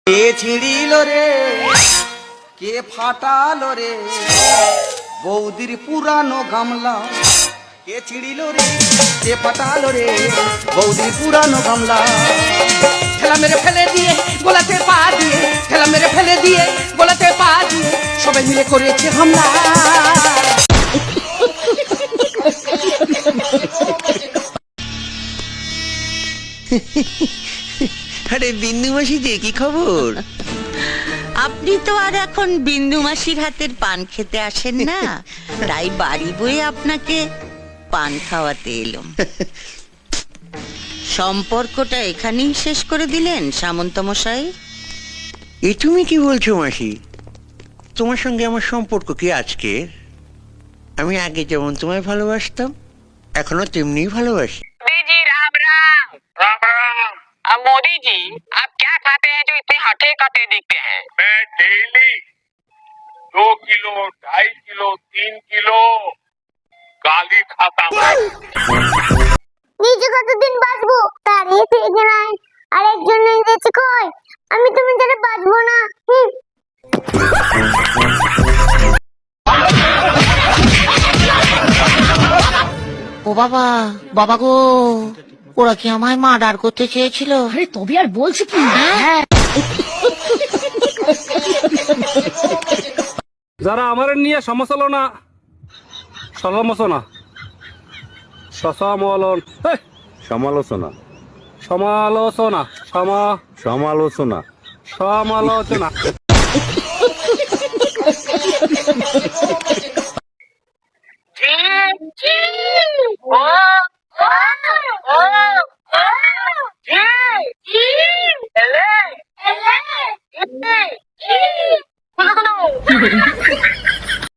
কে ছিঁড়িল রে, কে ফাটালো রে বৌদির পুরানো গামলা। কে ছিঁড়িল রে, কে ফাটালো রে বৌদির পুরানো গামলা। ঠেলা মেরে ফেলে দিয়ে গোলাতে পা দিয়ে, ঠেলা মেরে ফেলে দিয়ে গোলাতে পা দিয়ে সবাই মিলে করেছে হামলা। আরে বিন্দু মাসি যে কি খবর? আপনি তো আর এখন বিন্দু মাসির হাতের পান খেতে আসেন না, তাই বাড়ি বয়ে আপনাকে পান খাওয়াতে এলাম। সম্পর্কটা এখানেই শেষ করে দিলেন সামন্ত মশাই? এ তুমি কি বলছো মাসি? তোমার সঙ্গে আমার সম্পর্ক কি আজকের? আমি আগে যেমন তোমায় ভালোবাসতাম এখনো তেমনিই ভালোবাসি। जी राम राम राम राम। अब मोदी जी आप क्या खाते हैं जो इतने हटे कटे दिखते हैं? मैं डेली 2 किलो 2.5 किलो 3 किलो गाली खाता हूँ। নিজে কতদিন বাঁচবো তারই ঠিক নাই, আরেকজন গেছে কই আমি তুমি যারা বাঁচবো না। ও বাবা, বাবা গো, ওরা কি আমায় মার্ডার করতে চেয়েছিল? আরে তবে আর বলছি কি? হ্যাঁ, যারা আমার নিয়ে সমালোচনা সমালোচনা সমালোচনা সমালোচনা সমালোচনা সমালোচনা जी जी ओ ओ ओ ओ जी जी एले एले जी जी